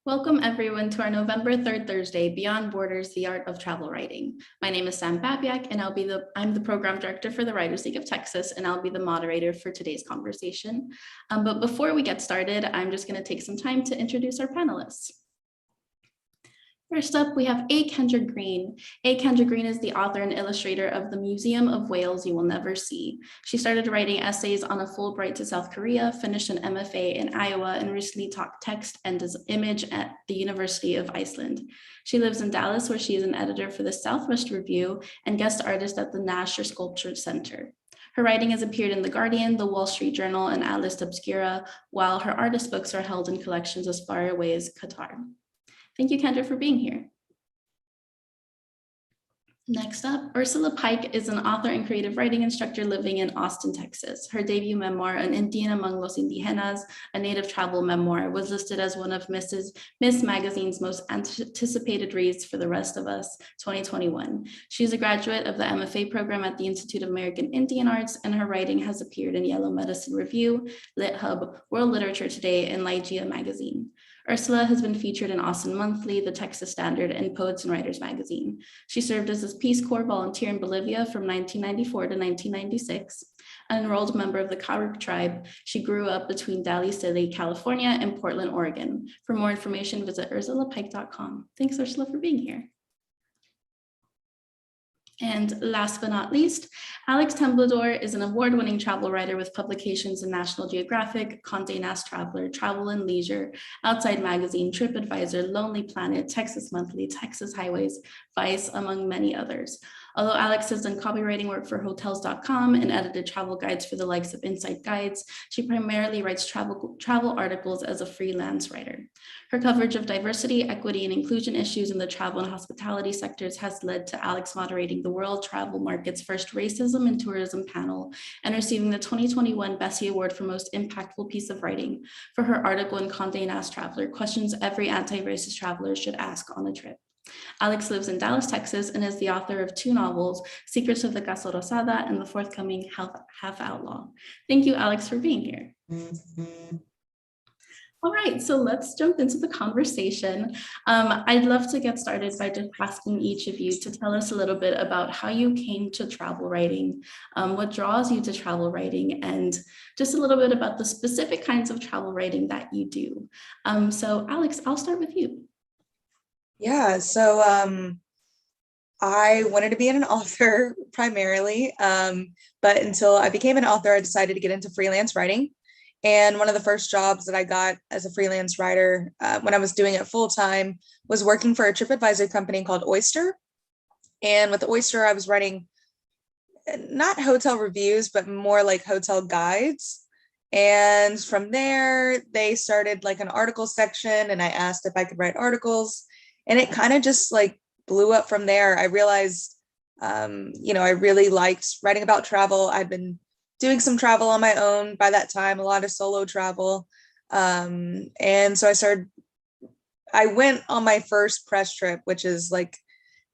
Welcome everyone to our November 3rd Thursday, Beyond Borders, the Art of Travel Writing. My name is Sam Babiak and I'm the program director for the Writers League of Texas, and I'll be the moderator for today's conversation. But before we get started, I'm just gonna take some time to introduce our panelists. First up, we have A. Kendra Greene. A. Kendra Greene is the author and illustrator of The Museum of Whales You Will Never See. She started writing essays on a Fulbright to South Korea, finished an MFA in Iowa, and recently taught text and image at the University of Iceland. She lives in Dallas, where she is an editor for the Southwest Review and guest artist at the Nasher Sculpture Center. Her writing has appeared in The Guardian, The Wall Street Journal, and Atlas Obscura, while her artist books are held in collections as far away as Qatar. Thank you, Kendra, for being here. Next up, Ursula Pike is an author and creative writing instructor living in Austin, Texas. Her debut memoir, An Indian Among Los Indigenas, a native travel memoir, was listed as one of Miss Magazine's most anticipated reads for the rest of us 2021. She's a graduate of the MFA program at the Institute of American Indian Arts, and her writing has appeared in Yellow Medicine Review, Lit Hub, World Literature Today, and Ligeia Magazine. Ursula has been featured in Austin Monthly, The Texas Standard, and Poets and Writers magazine. She served as a Peace Corps volunteer in Bolivia from 1994 to 1996. An enrolled member of the Karuk tribe, she grew up between Daly City, California, and Portland, Oregon. For more information, visit ursulapike.com. Thanks, Ursula, for being here. And last but not least, Alex Temblador is an award-winning travel writer with publications in National Geographic, Condé Nast Traveler, Travel and Leisure, Outside Magazine, TripAdvisor, Lonely Planet, Texas Monthly, Texas Highways, Vice, among many others. Although Alex has done copywriting work for Hotels.com and edited travel guides for the likes of Insight Guides, she primarily writes travel articles as a freelance writer. Her coverage of diversity, equity, and inclusion issues in the travel and hospitality sectors has led to Alex moderating the World Travel Market's first Racism and Tourism panel and receiving the 2021 Bessie Award for Most Impactful Piece of Writing for her article in Condé Nast Traveler, Questions Every Anti-Racist Traveler Should Ask on a Trip. Alex lives in Dallas, Texas, and is the author of 2 novels, Secrets of the Casa Rosada and the forthcoming Half Outlaw. Thank you, Alex, for being here. All right, so let's jump into the conversation. I'd love to get started by just asking each of you to tell us a little bit about how you came to travel writing, what draws you to travel writing, and just a little bit about the specific kinds of travel writing that you do. So Alex, I'll start with you. Yeah, so I wanted to be an author primarily, but until I became an author, I decided to get into freelance writing. And one of the first jobs that I got as a freelance writer when I was doing it full time was working for a TripAdvisor company called Oyster. And with Oyster, I was writing not hotel reviews, but more like hotel guides. And from there, they started like an article section, and I asked if I could write articles. And it kind of just like blew up from there. I realized, I really liked writing about travel. I'd been doing some travel on my own by that time, a lot of solo travel. And so I went on my first press trip, which is like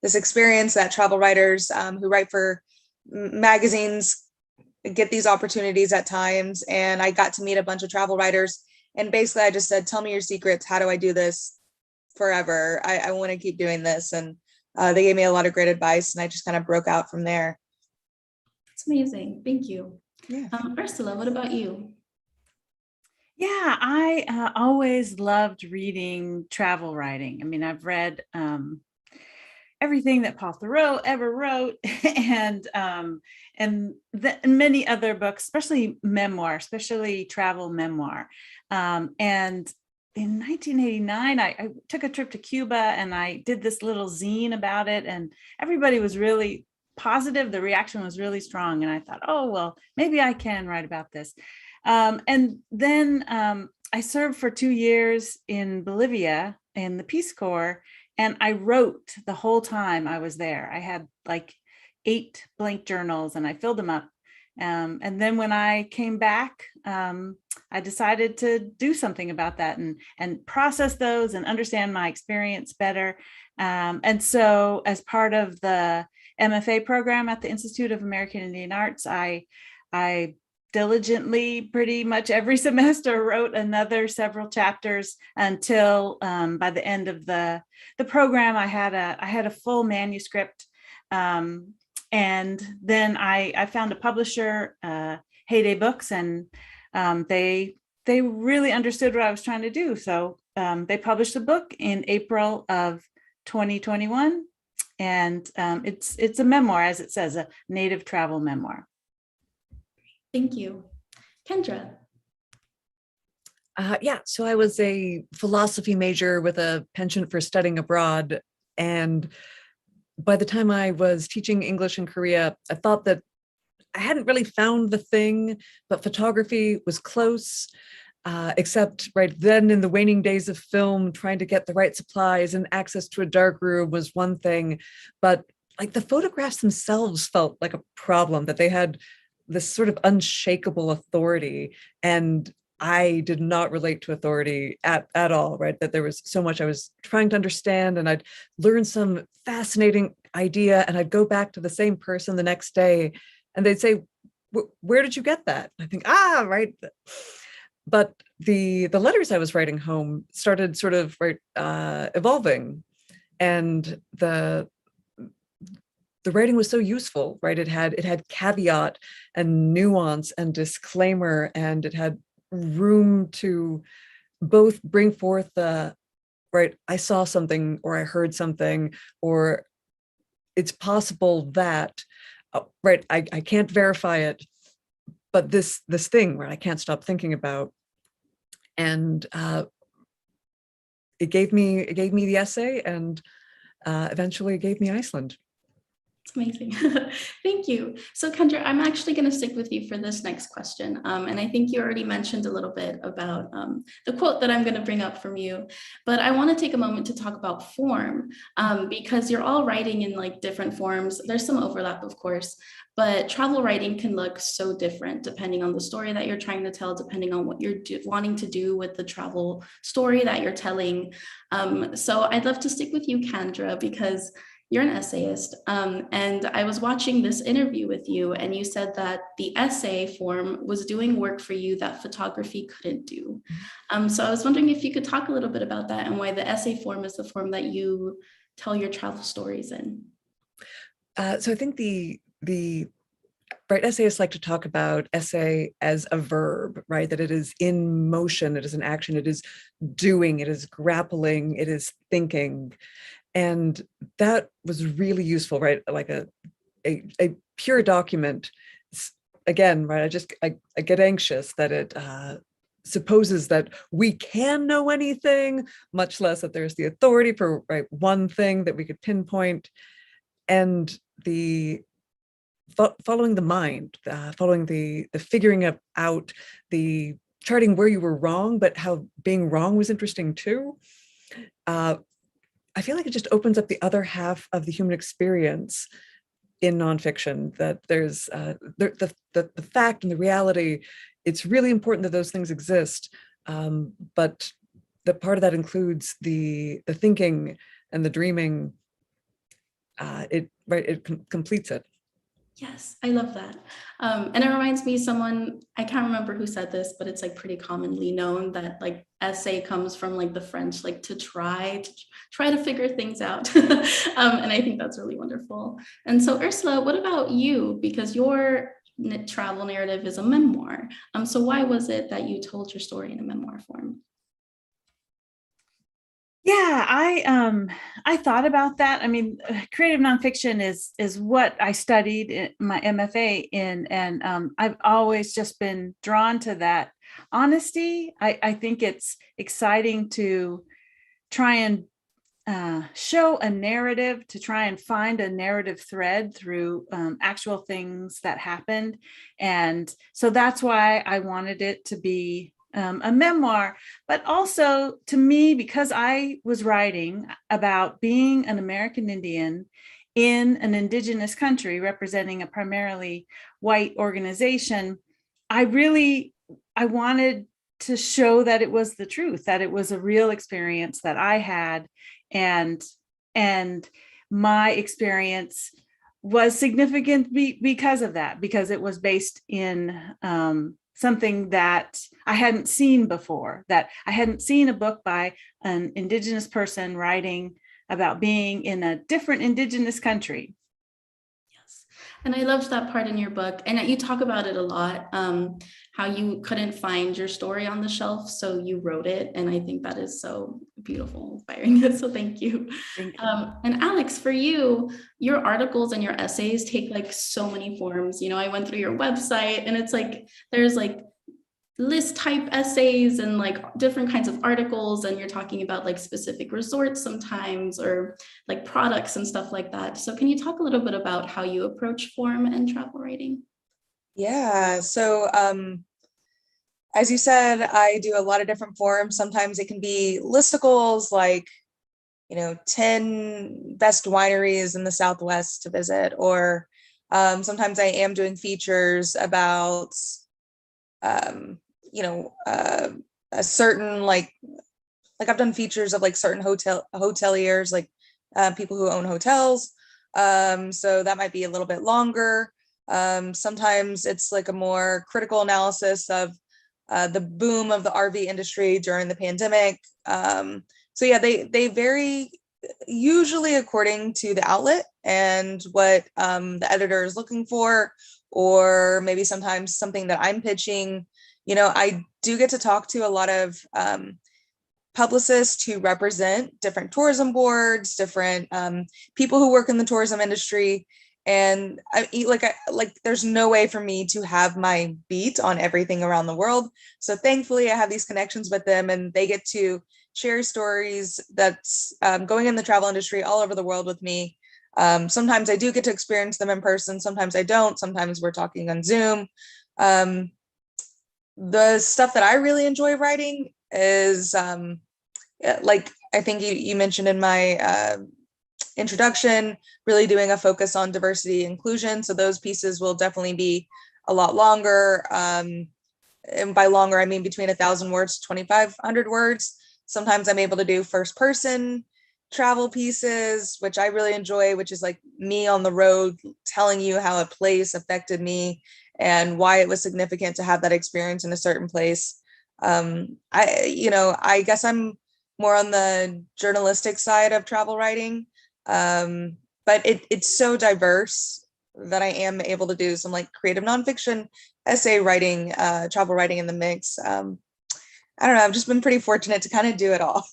this experience that travel writers who write for magazines get these opportunities at times. And I got to meet a bunch of travel writers. And basically I just said, tell me your secrets. How do I do this forever? I want to keep doing this. And they gave me a lot of great advice, and I just kind of broke out from there. That's amazing. Thank you. Yeah. Ursula, what about you? Yeah, I always loved reading travel writing. I mean, I've read everything that Paul Theroux ever wrote, and many other books, especially memoir, especially travel memoir. And in 1989, I took a trip to Cuba, and I did this little zine about it, and everybody was really positive. The reaction was really strong, and I thought, oh, well, maybe I can write about this. And then I served for 2 years in Bolivia in the Peace Corps, and I wrote the whole time I was there. I had like 8 blank journals, and I filled them up. And then when I came back, I decided to do something about that and process those and understand my experience better. And so as part of the MFA program at the Institute of American Indian Arts, I diligently pretty much every semester, wrote another several chapters until by the end of the program, I had a full manuscript. And then I found a publisher, Heyday Books, and they really understood what I was trying to do. So they published the book in April of 2021. And it's a memoir, as it says, a native travel memoir. Thank you. Kendra. Yeah, so I was a philosophy major with a penchant for studying abroad. And by the time I was teaching English in Korea, I thought that I hadn't really found the thing, but photography was close. Except right then in the waning days of film, trying to get the right supplies and access to a dark room was one thing, but like the photographs themselves felt like a problem, that they had this sort of unshakable authority. And I did not relate to authority at all, right? That there was so much I was trying to understand, and I'd learn some fascinating idea and I'd go back to the same person the next day and they'd say, where did you get that? I think, right. But the letters I was writing home started sort of evolving, and the writing was so useful, right? It had caveat and nuance and disclaimer, and it had room to both bring forth the right, I saw something or I heard something, or it's possible that right, I can't verify it, but this thing, right, I can't stop thinking about. And it gave me the essay, and eventually it gave me Iceland. It's amazing. Thank you. So Kendra, I'm actually going to stick with you for this next question. And I think you already mentioned a little bit about the quote that I'm going to bring up from you, but I want to take a moment to talk about form, because you're all writing in like different forms. There's some overlap, of course, but travel writing can look so different depending on the story that you're trying to tell, depending on what you're wanting to do with the travel story that you're telling. So I'd love to stick with you, Kendra, because you're an essayist, and I was watching this interview with you, and you said that the essay form was doing work for you that photography couldn't do. So I was wondering if you could talk a little bit about that and why the essay form is the form that you tell your travel stories in. So I think the right, essayists like to talk about essay as a verb, right? That it is in motion, it is an action, it is doing, it is grappling, it is thinking. And that was really useful, right? Like a pure document. Again, right? I get anxious that it supposes that we can know anything, much less that there's the authority for one thing that we could pinpoint. And the following the mind, following the figuring out, the charting where you were wrong, but how being wrong was interesting too. I feel like it just opens up the other half of the human experience in nonfiction, that there's the fact and the reality. It's really important that those things exist, but the part of that includes the thinking and the dreaming. It completes it. Yes, I love that. And it reminds me, I can't remember who said this, but it's like pretty commonly known that like essay comes from like the French, like to try to figure things out. And I think that's really wonderful. And so Ursula, what about you? Because your travel narrative is a memoir. So why was it that you told your story in a memoir form? Yeah, I thought about that. I mean, creative nonfiction is what I studied in my MFA in, and I've always just been drawn to that honesty. I think it's exciting to try and show a narrative, to try and find a narrative thread through actual things that happened. And so that's why I wanted it to be a memoir, but also to me, because I was writing about being an American Indian in an indigenous country representing a primarily white organization, I wanted to show that it was the truth, that it was a real experience that I had, and my experience was significant because of that, because it was based in something that I hadn't seen before, that I hadn't seen a book by an Indigenous person writing about being in a different Indigenous country. Yes. And I loved that part in your book. And you talk about it a lot, how you couldn't find your story on the shelf, so you wrote it. And I think that is so beautiful, inspiring. So thank you. Thank you. And Alex, for you, your articles and your essays take like so many forms. You know, I went through your website and it's like, there's like list type essays and like different kinds of articles, and you're talking about like specific resorts sometimes, or like products and stuff like that. So can you talk a little bit about how you approach form and travel writing? Yeah, so as you said, I do a lot of different forms. Sometimes it can be listicles, like, 10 best wineries in the Southwest to visit, or sometimes I am doing features about a certain, like I've done features of like certain hoteliers, like people who own hotels. So that might be a little bit longer. Sometimes it's like a more critical analysis of the boom of the RV industry during the pandemic. So yeah, they vary, usually according to the outlet and what the editor is looking for, or maybe sometimes something that I'm pitching. I do get to talk to a lot of publicists who represent different tourism boards, different people who work in the tourism industry. And there's no way for me to have my beat on everything around the world. So thankfully I have these connections with them, and they get to share stories that's going in the travel industry all over the world with me. Sometimes I do get to experience them in person. Sometimes I don't. Sometimes we're talking on Zoom. The stuff that I really enjoy writing is like I think you mentioned in my introduction, really doing a focus on diversity inclusion. So those pieces will definitely be a lot longer. And by longer, I mean between 1,000 words to 2,500 words. Sometimes I'm able to do first person travel pieces, which I really enjoy, which is like me on the road telling you how a place affected me and why it was significant to have that experience in a certain place. I guess I'm more on the journalistic side of travel writing, but it's so diverse that I am able to do some like creative nonfiction, essay writing, travel writing in the mix. I don't know, I've just been pretty fortunate to kind of do it all.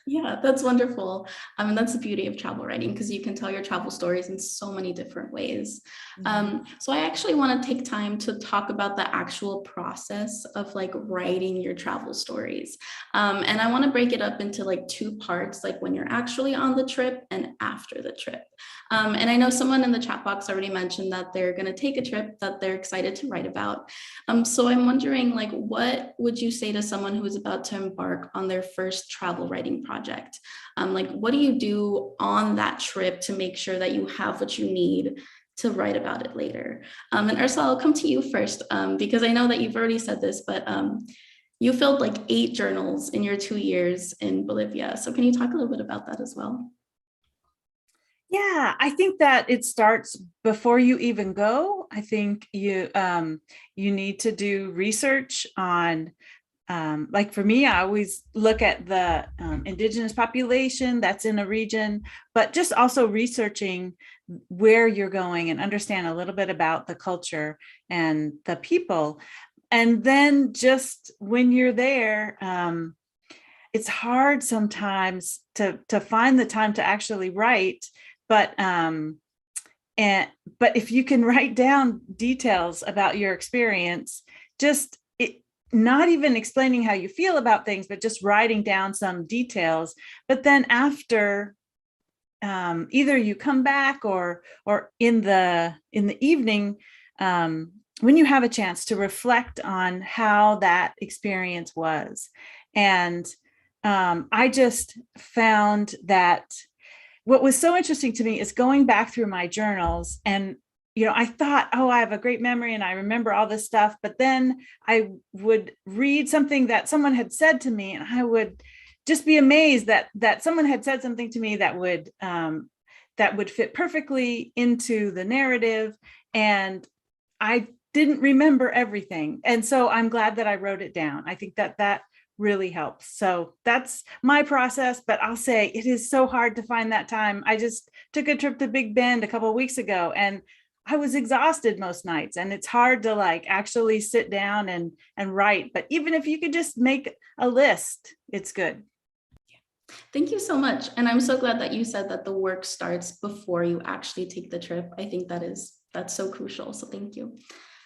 Yeah, that's wonderful. I mean, that's the beauty of travel writing, because you can tell your travel stories in so many different ways. So I actually want to take time to talk about the actual process of like writing your travel stories. And I want to break it up into like two parts, like when you're actually on the trip and after the trip. And I know someone in the chat box already mentioned that they're going to take a trip that they're excited to write about. So I'm wondering, like, what would you say to someone who is about to embark on their first travel writing project? Like, what do you do on that trip to make sure that you have what you need to write about it later? And Ursula, I'll come to you first, because I know that you've already said this, but you filled like 8 journals in your 2 years in Bolivia. So can you talk a little bit about that as well? Yeah, I think that it starts before you even go. I think you need to do research on, like for me, I always look at the indigenous population that's in a region, but just also researching where you're going and understand a little bit about the culture and the people. And then just when you're there, it's hard sometimes to find the time to actually write. But if you can write down details about your experience, just not even explaining how you feel about things, but just writing down some details. But then after, either you come back or in the evening, when you have a chance to reflect on how that experience was. And I just found that what was so interesting to me is going back through my journals, and I thought, oh, I have a great memory and I remember all this stuff. But then I would read something that someone had said to me, and I would just be amazed that someone had said something to me that would that would fit perfectly into the narrative. And I didn't remember everything. And so I'm glad that I wrote it down. I think that really helps. So that's my process, but I'll say it is so hard to find that time. I just took a trip to Big Bend a couple of weeks ago and I was exhausted most nights, and it's hard to like actually sit down and write. But even if you could just make a list, it's good. Thank you so much. And I'm so glad that you said that the work starts before you actually take the trip. I think that's so crucial. So thank you.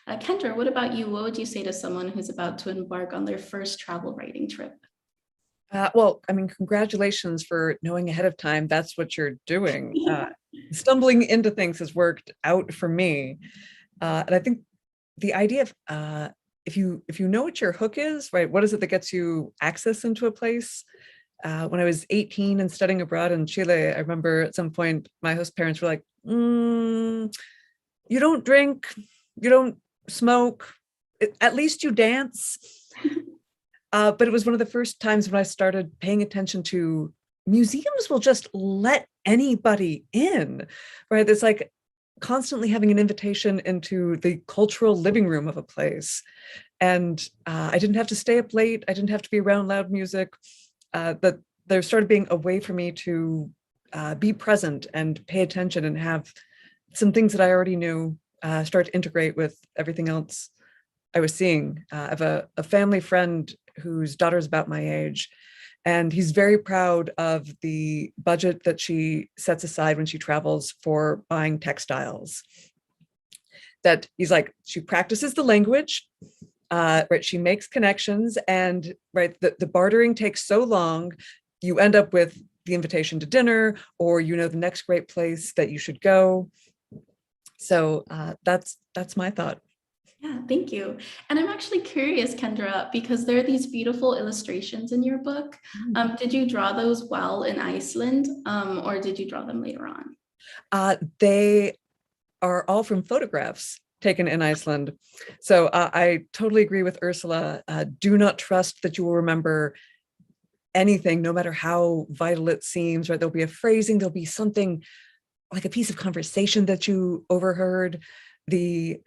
Kendra, what about you? What would you say to someone who's about to embark on their first travel writing trip? Well, I mean, congratulations for knowing ahead of time that's what you're doing. Stumbling into things has worked out for me. And I think the idea of if you know what your hook is, right, what is it that gets you access into a place? When I was 18 and studying abroad in Chile, I remember at some point my host parents were like, you don't drink, you don't smoke, at least you dance. But it was one of the first times when I started paying attention to museums will just let anybody in, right? It's like constantly having an invitation into the cultural living room of a place. And I didn't have to stay up late. I didn't have to be around loud music. That there started being a way for me to be present and pay attention and have some things that I already knew start to integrate with everything else I was seeing. I have a family friend whose daughter is about my age, and he's very proud of the budget that she sets aside when she travels for buying textiles. That he's like, she practices the language, right? She makes connections, and right, the bartering takes so long, you end up with the invitation to dinner, or the next great place that you should go. So that's my thought. Yeah, thank you. And I'm actually curious, Kendra, because there are these beautiful illustrations in your book. Did you draw those while in Iceland, or did you draw them later on? They are all from photographs taken in Iceland. So I totally agree with Ursula. Do not trust that you will remember anything, no matter how vital it seems, right? There'll be a phrasing, there'll be something like a piece of conversation that you overheard. The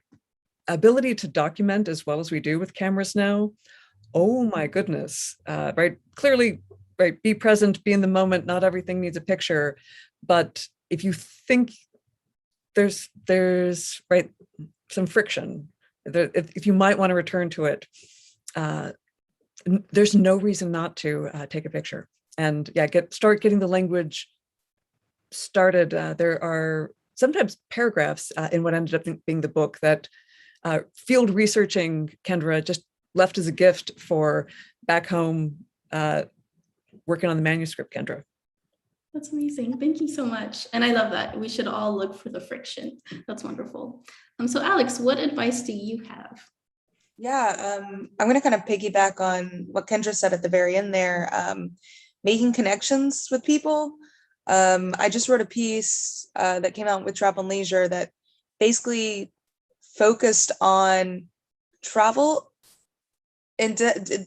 ability to document as well as we do with cameras now, oh my goodness, right? Clearly, right, be present, be in the moment, not everything needs a picture. But if you think there's right, some friction, if you might want to return to it, there's no reason not to take a picture. And yeah, start getting the language started. There are sometimes paragraphs in what ended up being the book that field researching Kendra just left as a gift for back home working on the manuscript, Kendra. That's amazing. Thank you so much. And I love that. We should all look for the friction. That's wonderful. So Alex, what advice do you have? Yeah, I'm going to kind of piggyback on what Kendra said at the very end there, making connections with people. I just wrote a piece that came out with Travel and Leisure that basically focused on travel and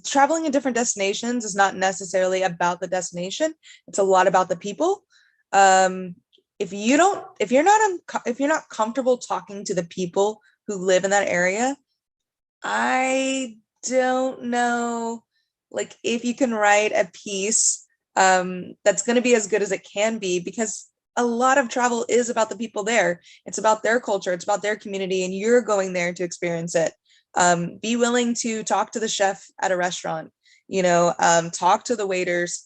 traveling in different destinations is not necessarily about the destination. It's a lot about the people. If you're not comfortable talking to the people who live in that area, I don't know, like, if you can write a piece that's going to be as good as it can be, because a lot of travel is about the people there. It's about their culture. It's about their community, and you're going there to experience it. Be willing to talk to the chef at a restaurant, talk to the waiters,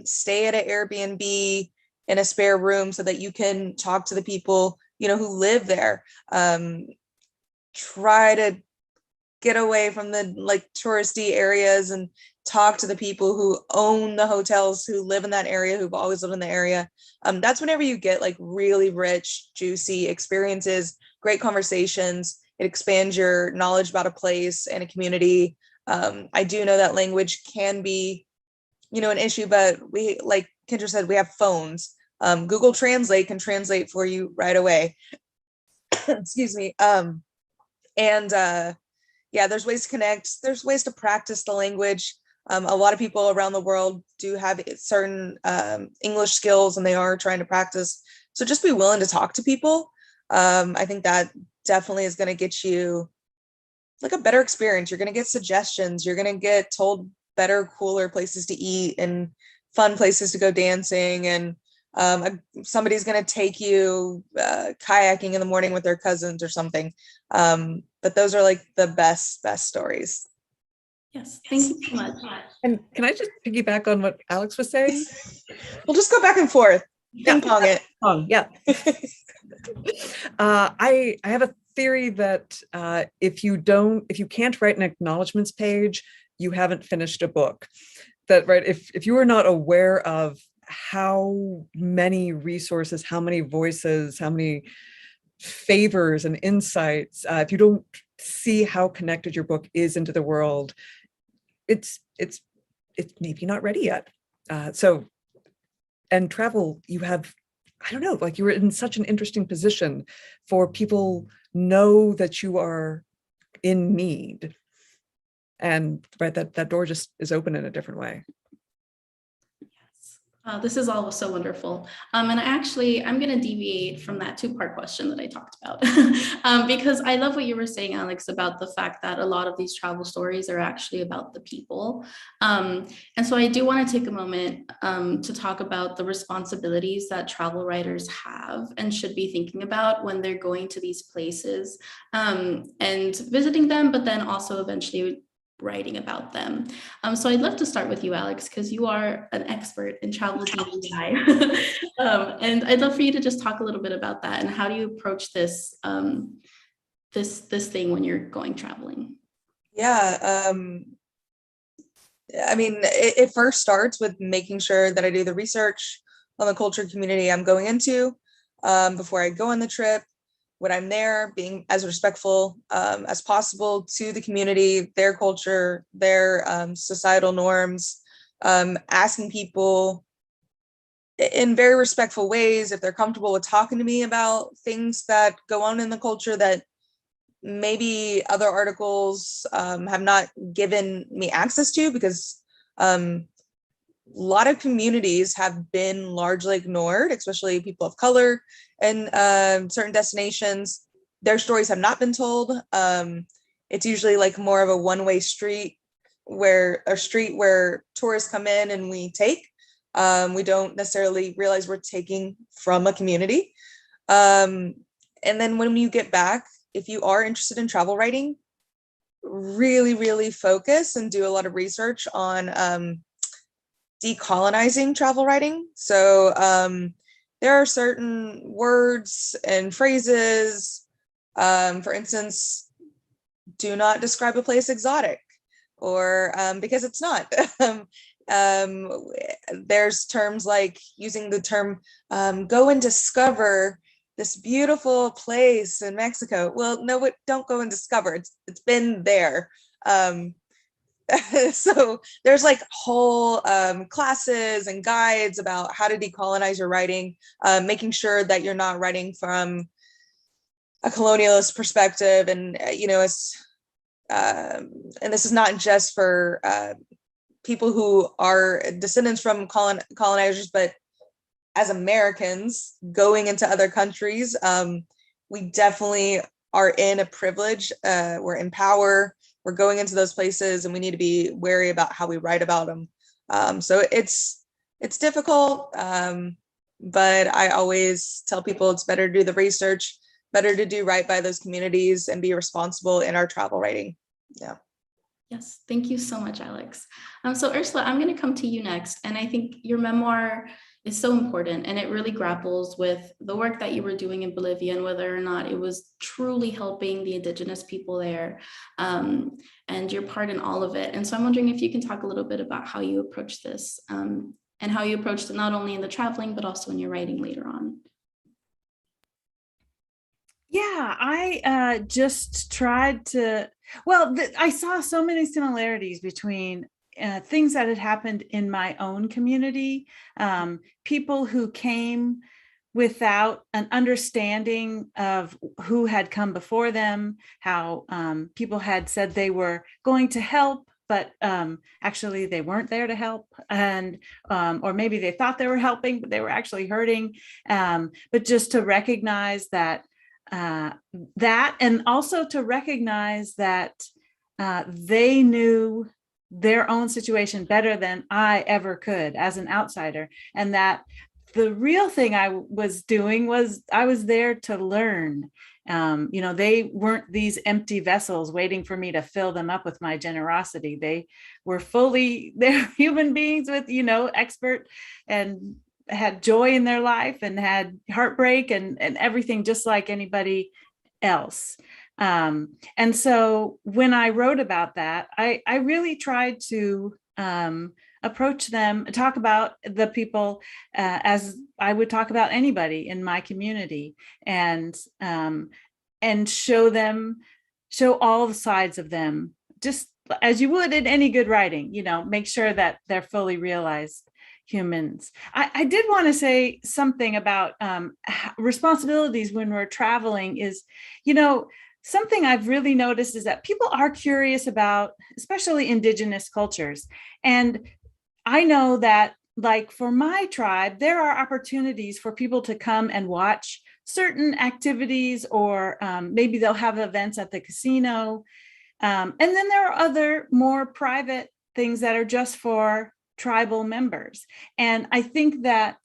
stay at an Airbnb in a spare room so that you can talk to the people, who live there. Try to get away from the touristy areas and talk to the people who own the hotels, who live in that area, who've always lived in the area. That's whenever you get really rich, juicy experiences, great conversations. It expands your knowledge about a place and a community. I do know that language can be, an issue, but we, like Kendra said, we have phones. Google Translate can translate for you right away. Excuse me. Yeah, there's ways to connect. There's ways to practice the language. A lot of people around the world do have certain English skills, and they are trying to practice So just be willing to talk to people. I think that definitely is going to get you like a better experience. You're going to get suggestions. You're going to get told better, cooler places to eat and fun places to go dancing. And somebody's going to take you kayaking in the morning with their cousins or something. But those are like the best stories. Yes, thank you so much. And can I just piggyback on what Alex was saying? We'll just go back and forth. Ping pong it. Yeah. I have a theory that if you can't write an acknowledgements page, you haven't finished a book. That, right, if you are not aware of how many resources, how many voices, how many favors and insights, if you don't see how connected your book is into the world, it's maybe not ready yet. And travel, you have, I don't know, like you were in such an interesting position for people know that you are in need. And right, that door just is open in a different way. This is all so wonderful. And I'm going to deviate from that two-part question that I talked about because I love what you were saying, Alex, about the fact that a lot of these travel stories are actually about the people. And so I do want to take a moment to talk about the responsibilities that travel writers have and should be thinking about when they're going to these places and visiting them, but then also eventually writing about them. So I'd love to start with you, Alex, because you are an expert in travel DEI. And I'd love for you to just talk a little bit about that and how do you approach this this thing when you're going traveling? Yeah, I mean, it first starts with making sure that I do the research on the culture community I'm going into before I go on the trip. When I'm there, being as respectful as possible to the community, their culture, their societal norms, asking people in very respectful ways if they're comfortable with talking to me about things that go on in the culture that maybe other articles have not given me access to, because a lot of communities have been largely ignored, especially people of color and certain destinations. Their stories have not been told. It's usually like more of a one-way street where tourists come in and we take. We don't necessarily realize we're taking from a community. And then when you get back, if you are interested in travel writing, really, really focus and do a lot of research on decolonizing travel writing. So there are certain words and phrases, for instance, do not describe a place exotic, or because it's not. There's terms like using the term go and discover this beautiful place in Mexico. Well, no, don't go and discover. It's been there. So there's like whole classes and guides about how to decolonize your writing, making sure that you're not writing from a colonialist perspective. And, and this is not just for people who are descendants from colonizers, but as Americans going into other countries, we definitely are in a privilege. We're in power. We're going into those places, and we need to be wary about how we write about them. So it's difficult, but I always tell people it's better to do the research, better to do right by those communities and be responsible in our travel writing. Yeah. Yes, thank you so much, Alex. So Ursula, I'm going to come to you next. And I think your memoir is so important, and it really grapples with the work that you were doing in Bolivia and whether or not it was truly helping the indigenous people there, and your part in all of it. And so I'm wondering if you can talk a little bit about how you approach this and how you approached it not only in the traveling, but also in your writing later on. Yeah, I just tried to, I saw so many similarities between things that had happened in my own community, people who came without an understanding of who had come before them, how people had said they were going to help but actually they weren't there to help, and or maybe they thought they were helping, but they were actually hurting. But just to recognize that, and also to recognize that they knew their own situation better than I ever could as an outsider, and that the real thing I was doing was I was there to learn. They weren't these empty vessels waiting for me to fill them up with my generosity. They were they're human beings with, expert, and had joy in their life and had heartbreak and everything just like anybody else. And so when I wrote about that, I really tried to approach them, talk about the people as I would talk about anybody in my community, and show all the sides of them, just as you would in any good writing, make sure that they're fully realized humans. I did want to say something about responsibilities when we're traveling is, something I've really noticed is that people are curious about, especially indigenous cultures. And I know that, like for my tribe, there are opportunities for people to come and watch certain activities, or maybe they'll have events at the casino. And then there are other more private things that are just for tribal members. And I think that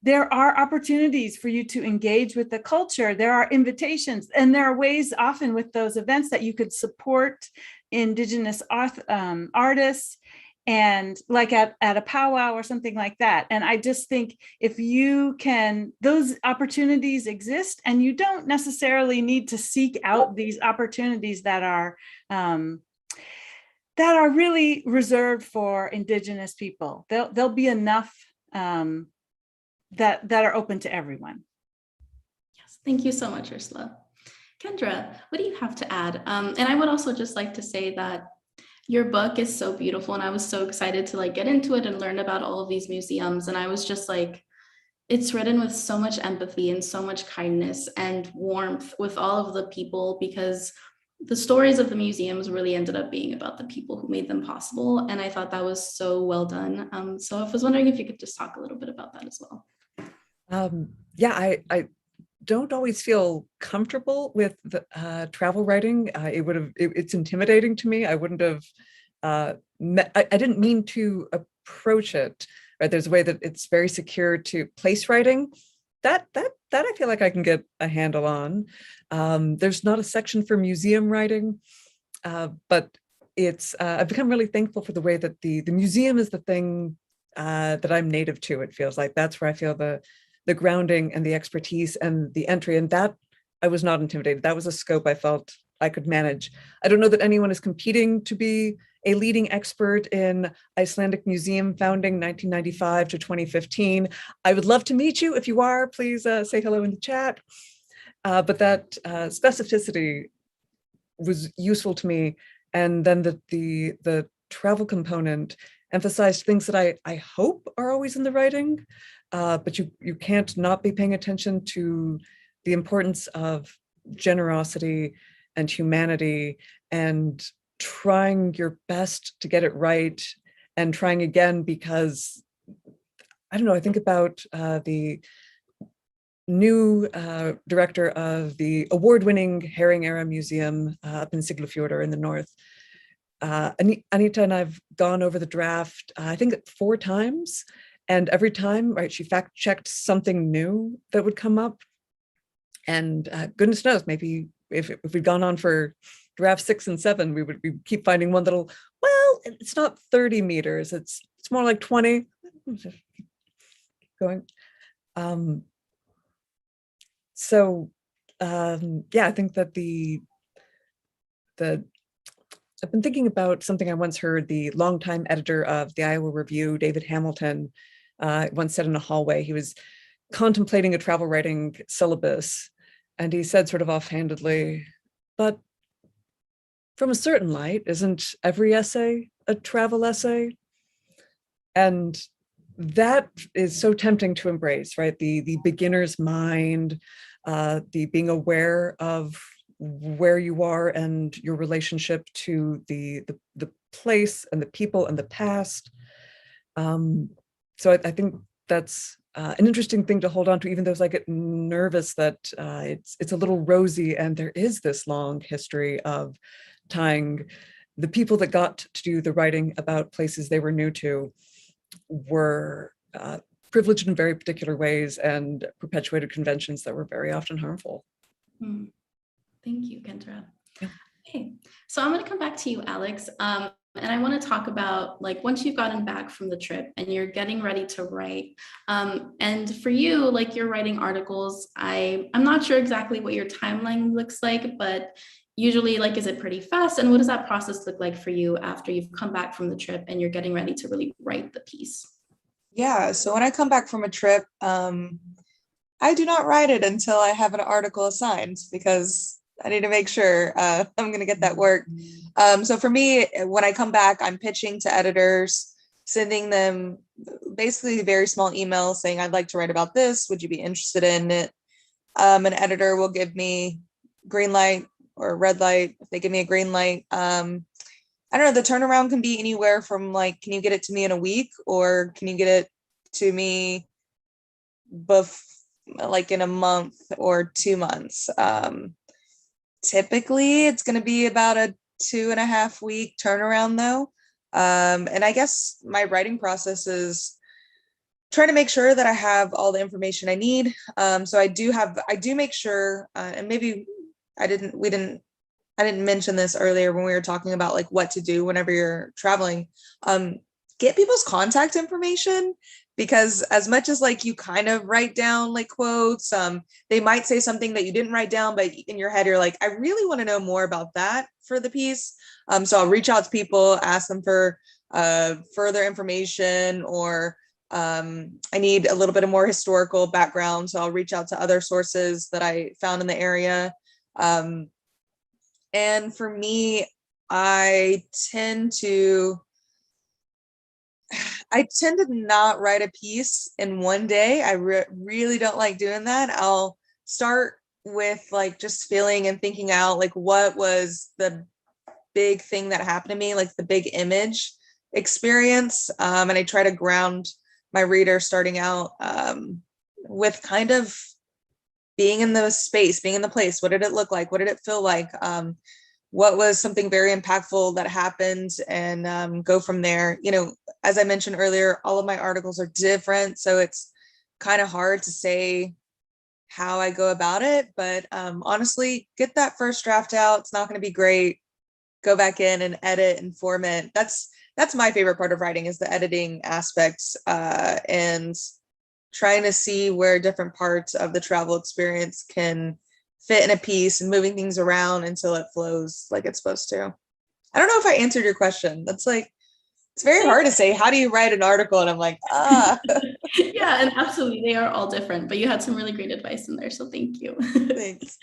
there are opportunities for you to engage with the culture. There are invitations, and there are ways often with those events that you could support indigenous artists, and like at a powwow or something like that. And I just think if you can, those opportunities exist, and you don't necessarily need to seek out these opportunities that are really reserved for indigenous people. There'll be enough that are open to everyone. Yes, thank you so much, Ursula. Kendra, what do you have to add? And I would also just like to say that your book is so beautiful, and I was so excited to get into it and learn about all of these museums. And I was just it's written with so much empathy and so much kindness and warmth with all of the people, because the stories of the museums really ended up being about the people who made them possible. And I thought that was so well done. So I was wondering if you could just talk a little bit about that as well. Yeah, I don't always feel comfortable with the, travel writing. It's intimidating to me. I wouldn't have, I didn't mean to approach it, right? There's a way that it's very secure to place writing. That I feel like I can get a handle on. There's not a section for museum writing, but it's, I've become really thankful for the way that the museum is the thing that I'm native to. It feels like that's where I feel the grounding and the expertise and the entry, and that I was not intimidated. That was a scope I felt I could manage. I don't know that anyone is competing to be a leading expert in Icelandic museum founding 1995 to 2015. I would love to meet you. If you are, please say hello in the chat. But that specificity was useful to me. And then the travel component emphasized things that I hope are always in the writing. But you can't not be paying attention to the importance of generosity and humanity, and trying your best to get it right, and trying again, because I don't know, I think about the new director of the award-winning Herring Era Museum up in Siglufjordur in the north. Anita and I've gone over the draft, I think 4 times. And every time, right, she fact-checked something new that would come up. And goodness knows, maybe if we'd gone on for draft 6 and 7, we would keep finding one that'll, well, it's not 30 meters, it's more like 20. Going. Yeah, I think that I've been thinking about something I once heard the longtime editor of the Iowa Review, David Hamilton, once said in a hallway. He was contemplating a travel writing syllabus, and he said sort of offhandedly, but from a certain light, isn't every essay a travel essay? And that is so tempting to embrace, right? The beginner's mind, the being aware of where you are and your relationship to the place and the people and the past. So I think that's an interesting thing to hold on to, even though I get nervous that it's a little rosy and there is this long history of tying the people that got to do the writing about places they were new to were privileged in very particular ways and perpetuated conventions that were very often harmful. Thank you, Kendra. Yeah. Okay, so I'm going to come back to you, Alex. And I want to talk about, like, once you've gotten back from the trip and you're getting ready to write, and for you, like, you're writing articles. I'm not sure exactly what your timeline looks like, but usually, like, is it pretty fast? And what does that process look like for you after you've come back from the trip and you're getting ready to really write the piece? Yeah, so when I come back from a trip, I do not write it until I have an article assigned, because I need to make sure I'm going to get that work. So for me, when I come back, I'm pitching to editors, sending them basically very small emails saying, I'd like to write about this. Would you be interested in it? An editor will give me green light or red light. If they give me a green light, I don't know, the turnaround can be anywhere from, like, can you get it to me in a week, or can you get it to me like in a month or 2 months? Typically it's going to be about a 2.5 week turnaround though. And I guess my writing process is trying to make sure that I have all the information I need. So I do make sure, and maybe I didn't mention this earlier when we were talking about, like, what to do whenever you're traveling. Get people's contact information, because as much as, like, you kind of write down, like, quotes, they might say something that you didn't write down, but in your head you're like, I really want to know more about that for the piece. So I'll reach out to people, ask them for further information, or I need a little bit of more historical background, so I'll reach out to other sources that I found in the area. And for me, I tend to not write a piece in one day. I really don't like doing that. I'll start with, like, just feeling and thinking out, like, what was the big thing that happened to me, like the big image experience. And I try to ground my reader starting out with kind of being in the space, being in the place. What did it look like? What did it feel like? What was something very impactful that happened, and go from there. You know, as I mentioned earlier, all of my articles are different, so it's kind of hard to say how I go about it. But honestly, get that first draft out. It's not going to be great. Go back in and edit and format. That's my favorite part of writing, is the editing aspects, and trying to see where different parts of the travel experience can fit in a piece, and moving things around until it flows like it's supposed to. I don't know if I answered your question. That's, like, it's very hard to say, how do you write an article? And I'm like, Yeah, and absolutely, they are all different, but you had some really great advice in there, so thank you. Thanks.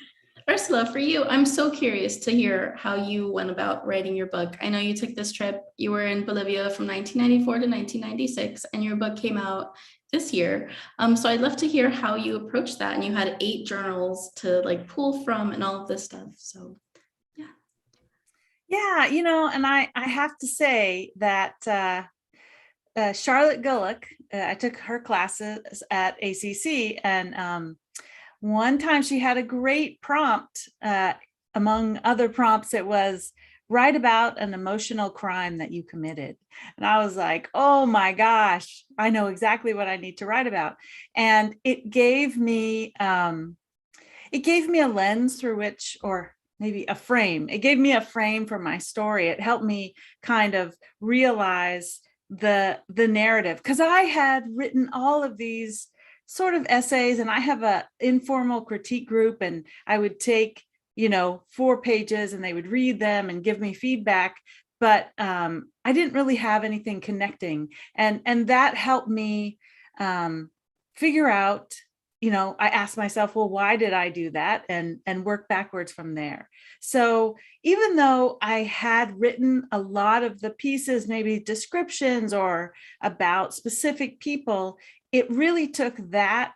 Ursula, for you, I'm so curious to hear how you went about writing your book. I know you took this trip. You were in Bolivia from 1994 to 1996, and your book came out this year. So I'd love to hear how you approached that. And you had 8 journals to, like, pull from and all of this stuff. So yeah. Yeah, you know, and I have to say that Charlotte Gulick, I took her classes at ACC, and one time she had a great prompt. Among other prompts, it was, write about an emotional crime that you committed. And I was like, oh my gosh, I know exactly what I need to write about. And it gave me a lens through which, or maybe a frame. It gave me a frame for my story. It helped me kind of realize the narrative, because I had written all of these sort of essays, and I have a informal critique group, and I would take, 4 pages, and they would read them and give me feedback, but I didn't really have anything connecting, and that helped me figure out, I asked myself, well, why did I do that, and work backwards from there. So even though I had written a lot of the pieces, maybe descriptions or about specific people, it really took that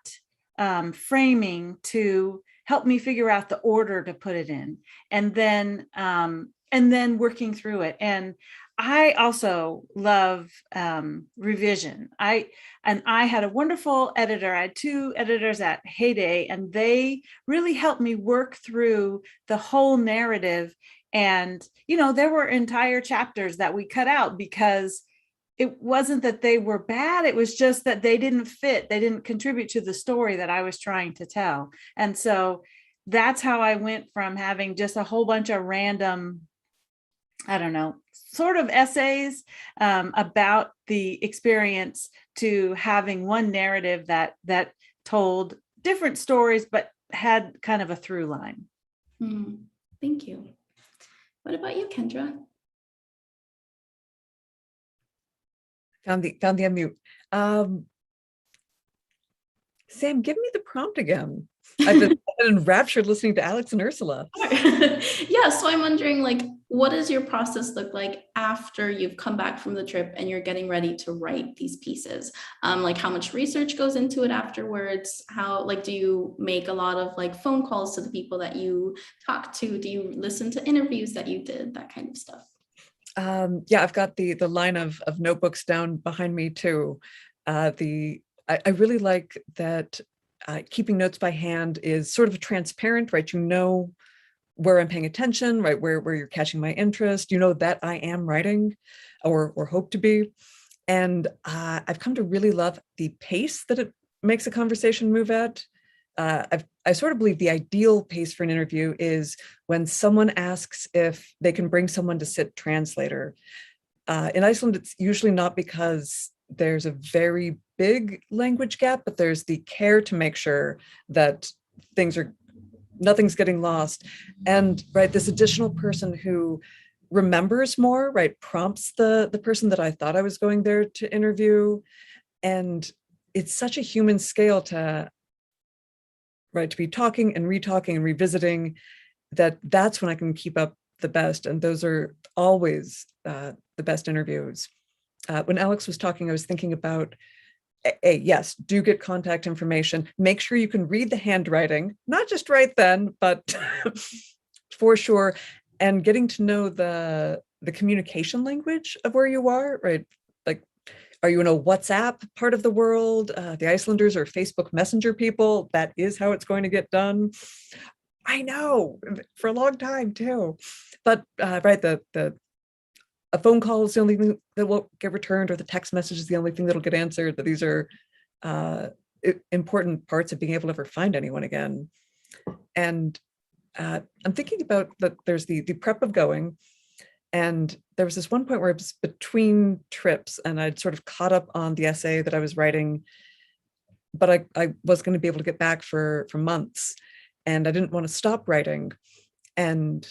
framing to helped me figure out the order to put it in, and then working through it. And I also love revision. I had a wonderful editor. I had two editors at Heyday, and they really helped me work through the whole narrative. And, there were entire chapters that we cut out because it wasn't that they were bad. It was just that they didn't fit. They didn't contribute to the story that I was trying to tell. And so that's how I went from having just a whole bunch of random, I don't know, sort of essays about the experience to having one narrative that told different stories, but had kind of a through line. Thank you. What about you, Kendra? Found the unmute. Sam, give me the prompt again. I've been enraptured listening to Alex and Ursula. Yeah, so I'm wondering, what does your process look like after you've come back from the trip and you're getting ready to write these pieces? How much research goes into it afterwards? How, do you make a lot of phone calls to the people that you talk to? Do you listen to interviews that you did? That kind of stuff. Yeah, I've got the line of notebooks down behind me too. I really like that keeping notes by hand is sort of transparent, right? Where I'm paying attention, right? Where you're catching my interest, that I am writing or hope to be. And I've come to really love the pace that it makes a conversation move at. I sort of believe the ideal pace for an interview is when someone asks if they can bring someone to sit translator. In Iceland, it's usually not because there's a very big language gap, but there's the care to make sure that nothing's getting lost. And right, this additional person who remembers more, right, prompts the person that I thought I was going there to interview. And it's such a human scale to be talking and retalking and revisiting, that's when I can keep up the best. And those are always the best interviews. When Alex was talking, I was thinking about, yes, do get contact information. Make sure you can read the handwriting, not just right then, but for sure. And getting to know the communication language of where you are, right? Are you in a WhatsApp part of the world? The Icelanders are Facebook Messenger people. That is how it's going to get done. I know, for a long time too. But right, a phone call is the only thing that will get returned, or the text message is the only thing that'll get answered. That these are important parts of being able to ever find anyone again. And I'm thinking about that. There's the prep of going. And there was this one point where it was between trips and I'd sort of caught up on the essay that I was writing, but I was going to be able to get back for months, and I didn't want to stop writing. And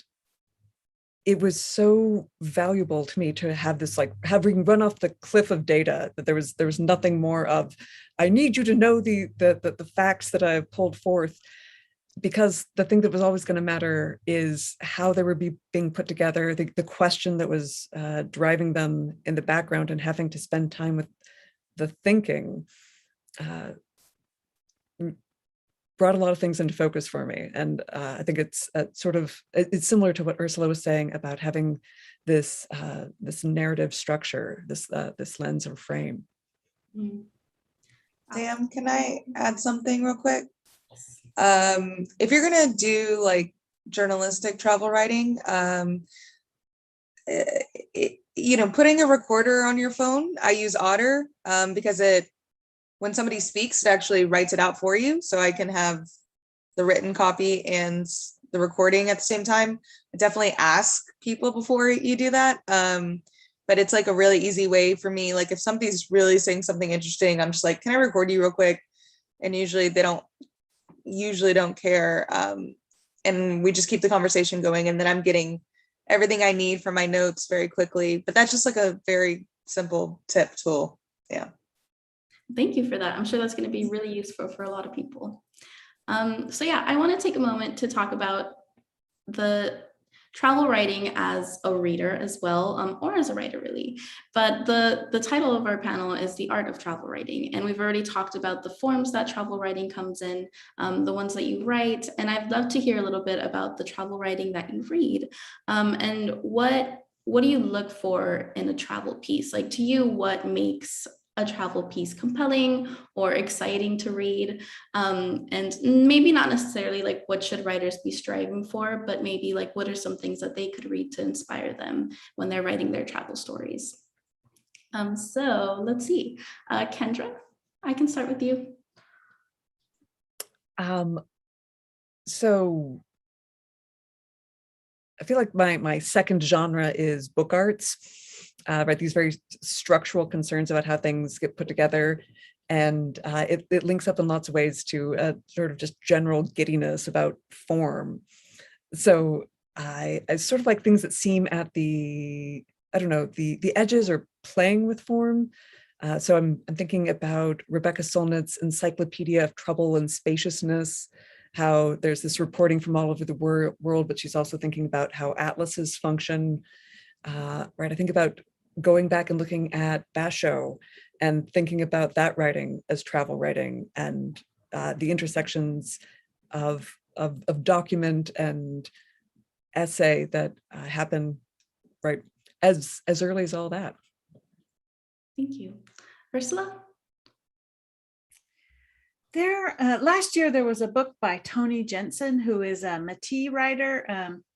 it was so valuable to me to have this, having run off the cliff of data, that there was nothing more of, I need you to know the facts that I've pulled forth. Because the thing that was always going to matter is how they were being put together, the question that was driving them in the background, and having to spend time with the thinking brought a lot of things into focus for me. And I think it's it's similar to what Ursula was saying about having this narrative structure, this lens or frame. Sam, can I add something real quick? If you're gonna do journalistic travel writing, putting a recorder on your phone, I use Otter because when somebody speaks, it actually writes it out for you, so I can have the written copy and the recording at the same time. I definitely ask people before you do that, but it's a really easy way for me. If somebody's really saying something interesting, I'm just can I record you real quick? And usually they don't care, and we just keep the conversation going, and then I'm getting everything I need for my notes very quickly. But that's just a very simple tool. Yeah, thank you for that. I'm sure that's going to be really useful for a lot of people. So yeah, I want to take a moment to talk about the travel writing as a reader as well, or as a writer really. But the title of our panel is The Art of Travel Writing. And we've already talked about the forms that travel writing comes in, the ones that you write. And I'd love to hear a little bit about the travel writing that you read. And what do you look for in a travel piece? Like, to you, what makes a travel piece compelling or exciting to read? And maybe not necessarily like what should writers be striving for, but maybe like what are some things that they could read to inspire them when they're writing their travel stories? So let's see. Kendra, I can start with you. So I feel like my second genre is book arts, right? These very structural concerns about how things get put together. And it links up in lots of ways to sort of just general giddiness about form. So I sort of like things that seem at the, I don't know, the edges or playing with form. So I'm thinking about Rebecca Solnit's Encyclopedia of Trouble and Spaciousness, how there's this reporting from all over the world, but she's also thinking about how atlases function, right? I think about going back and looking at Basho and thinking about that writing as travel writing, and the intersections of document and essay that happen right as early as all that. Thank you. Ursula? Last year, there was a book by Toni Jensen, who is a Métis writer,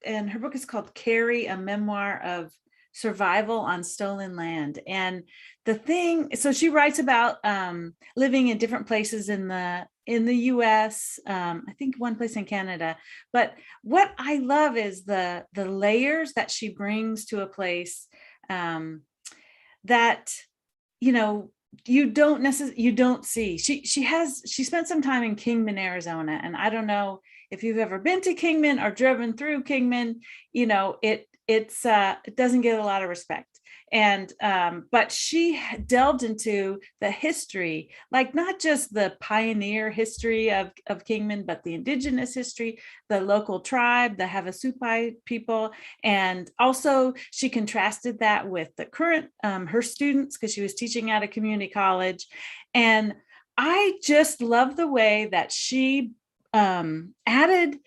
and her book is called Carrie, a memoir of survival on stolen land. And so she writes about living in different places in the US, I think one place in Canada. But what I love is the layers that she brings to a place that, you don't see. She spent some time in Kingman, Arizona, and I don't know if you've ever been to Kingman or driven through Kingman. It doesn't get a lot of respect. And but she delved into the history, like not just the pioneer history of Kingman, but the indigenous history, the local tribe, the Havasupai people. And also she contrasted that with the current, her students, because she was teaching at a community college. And I just love the way that she added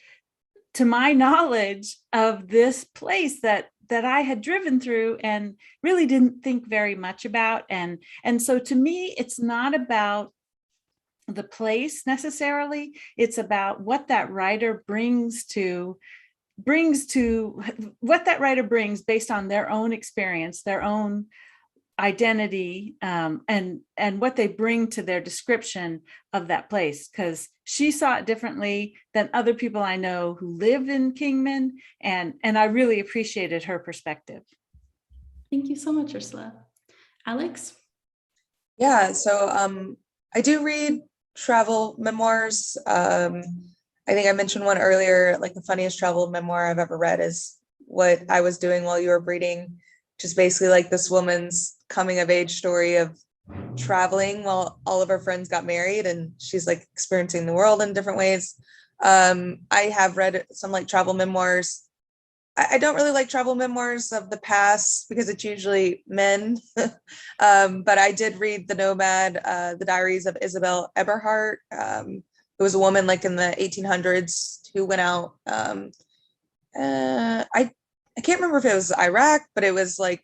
to my knowledge of this place that I had driven through and really didn't think very much about. And so to me, it's not about the place necessarily. It's about what that writer brings what that writer brings based on their own experience, their own identity, and what they bring to their description of that place, because she saw it differently than other people I know who lived in Kingman, and I really appreciated her perspective. Thank you so much, Ursula. Alex? Yeah, so I do read travel memoirs. I think I mentioned one earlier, like the funniest travel memoir I've ever read is What I Was Doing While You Were Breeding, which is basically like this woman's coming of age story of traveling while all of her friends got married, and she's like experiencing the world in different ways. I have read some like travel memoirs. I don't really like travel memoirs of the past because it's usually men. But I did read The Nomad, The Diaries of Isabel Eberhardt. It was a woman like in the 1800s who went out. I can't remember if it was Iraq, but it was like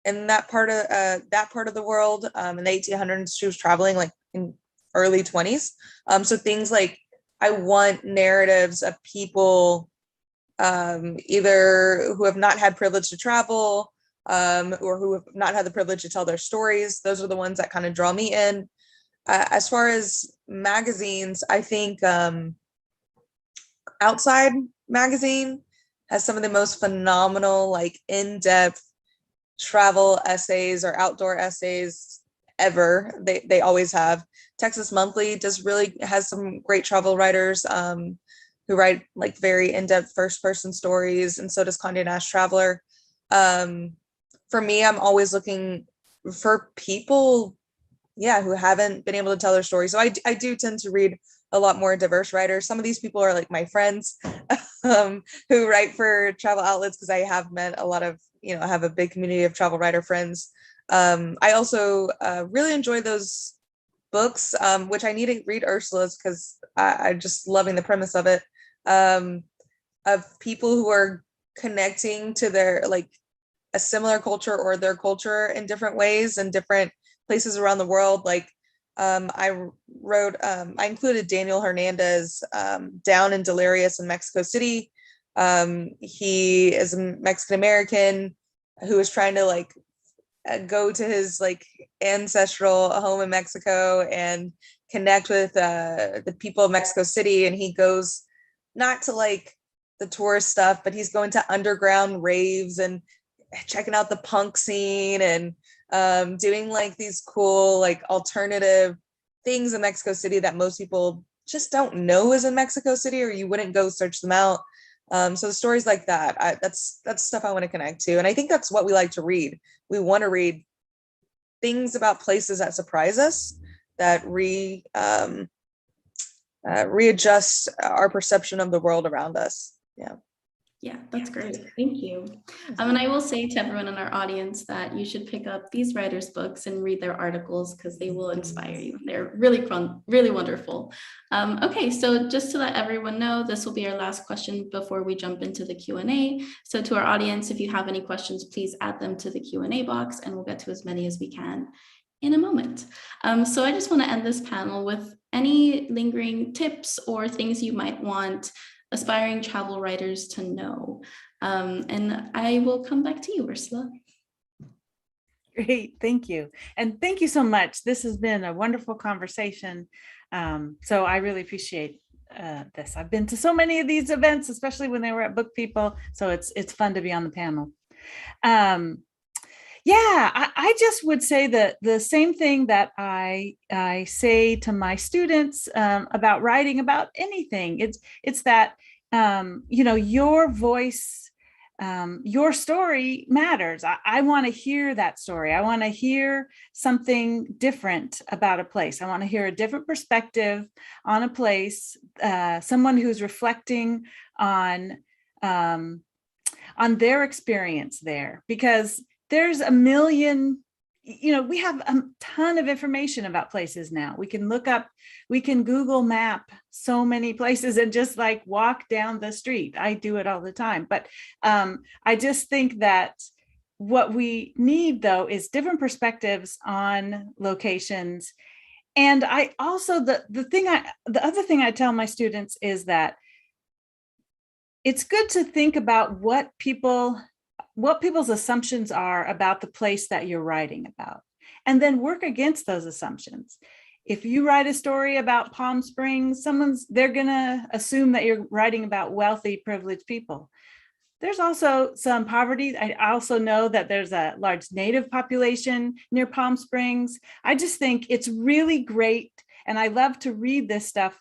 in that part of the world. In the 1800s, she was traveling like in early 20s. So things like, I want narratives of people either who have not had privilege to travel, or who have not had the privilege to tell their stories. Those are the ones that kind of draw me in. As far as magazines, I think Outside magazine has some of the most phenomenal, like in-depth travel essays or outdoor essays ever. They always have. Texas Monthly has some great travel writers who write like very in-depth first-person stories, and so does Condé Nast Traveler. For me, I'm always looking for people, who haven't been able to tell their story. So I do tend to read a lot more diverse writers. Some of these people are like my friends who write for travel outlets, because I have met a lot of, I have a big community of travel writer friends. I also really enjoy those books, which I need to read Ursula's, because I'm just loving the premise of it, of people who are connecting to their, like, a similar culture or their culture in different ways in different places around the world. Like, I included Daniel Hernandez, down in Delirious in Mexico City. He is a Mexican American who is trying to, like, go to his, like, ancestral home in Mexico and connect with the people of Mexico City. And he goes not to, like, the tourist stuff, but he's going to underground raves and checking out the punk scene and doing, like, these cool, like, alternative things in Mexico City that most people just don't know is in Mexico City, or you wouldn't go search them out. So the stories like that, that's stuff I want to connect to. And I think that's what we like to read. We want to read things about places that surprise us, that readjust our perception of the world around us. Yeah. Yeah, that's great. Thank you. And I will say to everyone in our audience that you should pick up these writers' books and read their articles, because they will inspire you. They're really fun, really wonderful. Okay, so just to let everyone know, this will be our last question before we jump into the Q&A. So to our audience, if you have any questions, please add them to the Q&A box, and we'll get to as many as we can in a moment. So I just want to end this panel with any lingering tips or things you might want aspiring travel writers to know. And I will come back to you, Ursula. Great, thank you. And thank you so much. This has been a wonderful conversation. So I really appreciate this. I've been to so many of these events, especially when they were at Book People. So it's fun to be on the panel. Yeah, I just would say that the same thing that I say to my students about writing about anything. It's that your voice, your story matters. I want to hear that story. I want to hear something different about a place. I want to hear a different perspective on a place. Someone who's reflecting on their experience there, because there's a million, we have a ton of information about places now. We can look up, we can Google map so many places and just, like, walk down the street. I do it all the time. But I just think that what we need, though, is different perspectives on locations. And I also, the other thing I tell my students is that it's good to think about what people's assumptions are about the place that you're writing about, and then work against those assumptions. If you write a story about Palm Springs, they're gonna assume that you're writing about wealthy, privileged people. There's also some poverty. I also know that there's a large Native population near Palm Springs. I just think it's really great, and I love to read this stuff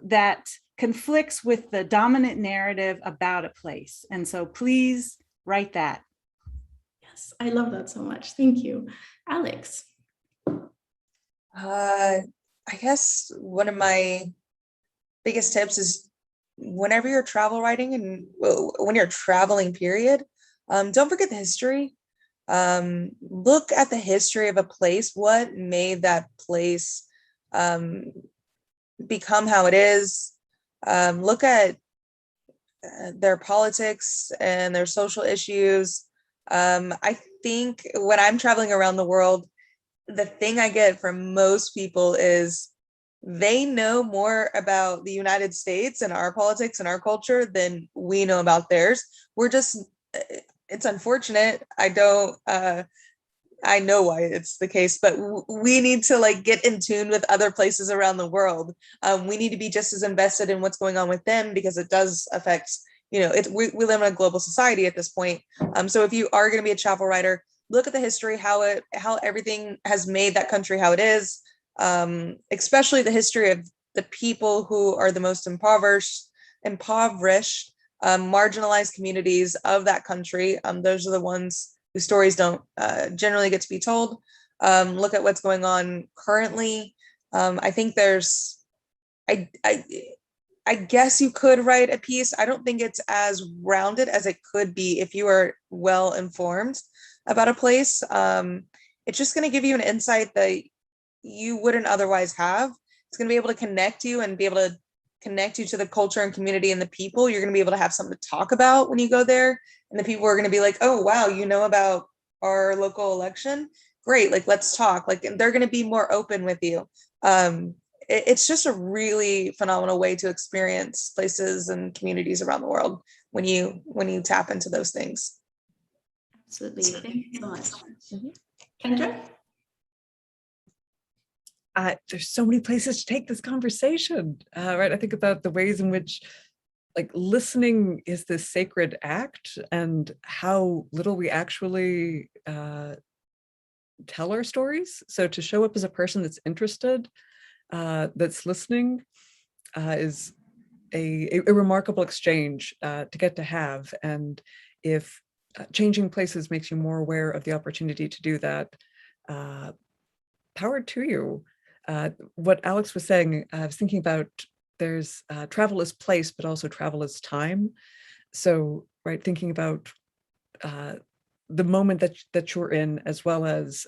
that conflicts with the dominant narrative about a place. And so please write that. Yes, I love that so much. Thank you. Alex. I guess one of my biggest tips is, whenever you're travel writing and when you're traveling, period, don't forget the history. Look at the history of a place. What made that place become how it is? Look at their politics and their social issues. I think when I'm traveling around the world, the thing I get from most people is they know more about the United States and our politics and our culture than we know about theirs. It's unfortunate. I know why it's the case, but we need to, like, get in tune with other places around the world. We need to be just as invested in what's going on with them, because it does affect, we live in a global society at this point. So if you are going to be a travel writer, look at the history, how everything has made that country how it is, especially the history of the people who are the most impoverished, marginalized communities of that country. Those are the ones whose stories don't generally get to be told. Look at what's going on currently. I think there's I guess you could write a piece. I don't think it's as rounded as it could be if you are well informed about a place. It's just going to give you an insight that you wouldn't otherwise have. It's going to be able to connect you and be able to connect you to the culture and community and the people. You're going to be able to have something to talk about when you go there. And the people are going to be like, oh, wow, you know about our local election? Great. Like, let's talk. Like, and they're going to be more open with you. It's just a really phenomenal way to experience places and communities around the world when you tap into those things. Absolutely. Thank you so much. Kendra? There's so many places to take this conversation, right? I think about the ways in which like listening is this sacred act and how little we actually tell our stories. So to show up as a person that's interested, that's listening, is a remarkable exchange to get to have. And if changing places makes you more aware of the opportunity to do that, power to you. What Alex was saying, I was thinking about there's travel as place, but also travel as time. So, right, thinking about the moment that you're in, as well as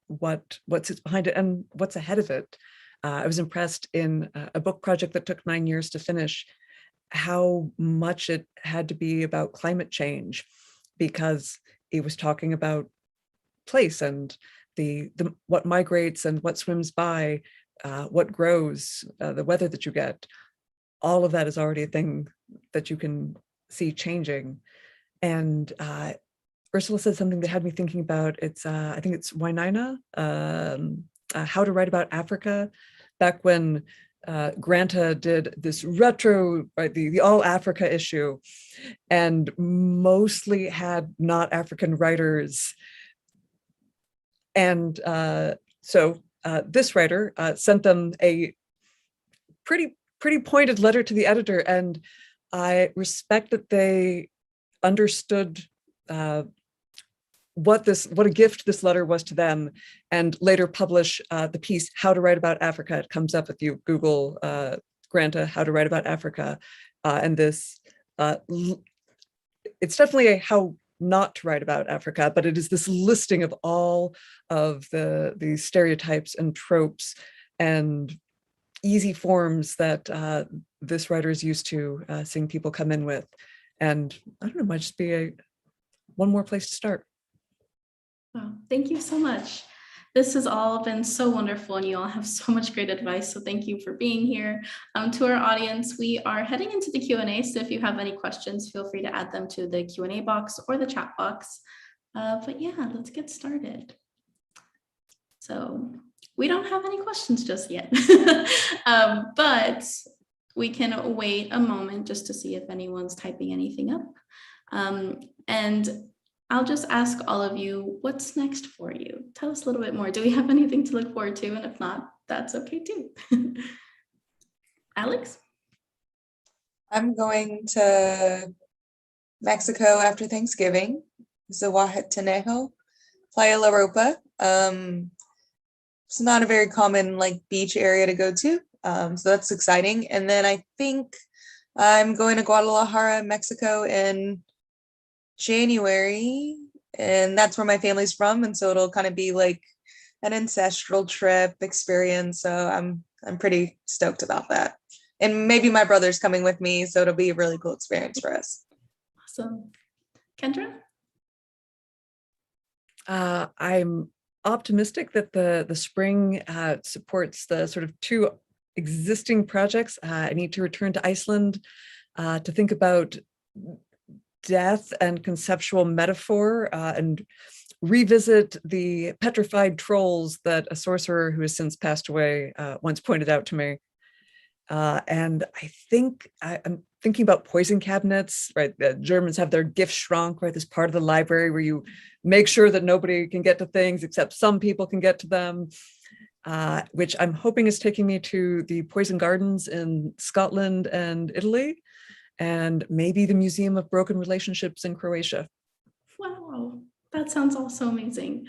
what sits behind it and what's ahead of it. I was impressed in a book project that took 9 years to finish, how much it had to be about climate change, because it was talking about place and the what migrates and what swims by, what grows, the weather that you get. All of that is already a thing that you can see changing. And Ursula said something that had me thinking about, it's I think it's Wainaina, How to Write About Africa, back when Granta did this retro, right, the All Africa issue, and mostly had not African writers. And so this writer sent them a pretty pointed letter to the editor, and I respect that they understood what a gift this letter was to them, and later publish the piece How to Write About Africa. It comes up if you Google Granta How to Write About Africa, and this it's definitely a how not to write about Africa, but it is this listing of all of the stereotypes and tropes and easy forms that this writer is used to seeing people come in with. And I don't know, might just be one more place to start. Wow, thank you so much. This has all been so wonderful, and you all have so much great advice. So thank you for being here. To our audience, we are heading into the Q&A. So if you have any questions, feel free to add them to the Q&A box or the chat box. But yeah, let's get started. So we don't have any questions just yet, but we can wait a moment just to see if anyone's typing anything up. And I'll just ask all of you, what's next for you? Tell us a little bit more. Do we have anything to look forward to? And if not, that's okay too. Alex? I'm going to Mexico after Thanksgiving, Zihuatanejo, Playa La Ropa. It's not a very common beach area to go to, so that's exciting. And then I think I'm going to Guadalajara, Mexico in January, and that's where my family's from, and so it'll kind of be like an ancestral trip experience. So I'm pretty stoked about that. And maybe my brother's coming with me, so it'll be a really cool experience for us. Awesome. Kendra? I'm optimistic that the spring supports the sort of two existing projects. I need to return to Iceland to think about death and conceptual metaphor, and revisit the petrified trolls that a sorcerer who has since passed away once pointed out to me. And I think I'm thinking about poison cabinets, right? The Germans have their Giftschrank, right? This part of the library where you make sure that nobody can get to things except some people can get to them, which I'm hoping is taking me to the poison gardens in Scotland and Italy, and maybe the Museum of Broken Relationships in Croatia. Wow, that sounds also amazing.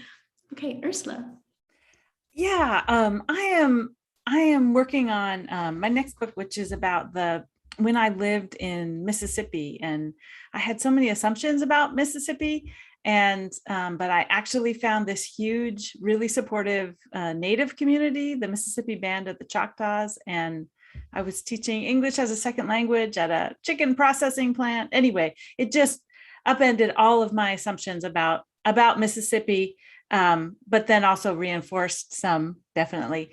Okay, Ursula. Yeah, I am I am working on my next book, which is about when I lived in Mississippi, and I had so many assumptions about Mississippi. And but I actually found this huge, really supportive Native community, the Mississippi Band of the Choctaws, and I was teaching English as a second language at a chicken processing plant. Anyway, it just upended all of my assumptions about Mississippi, but then also reinforced some, definitely.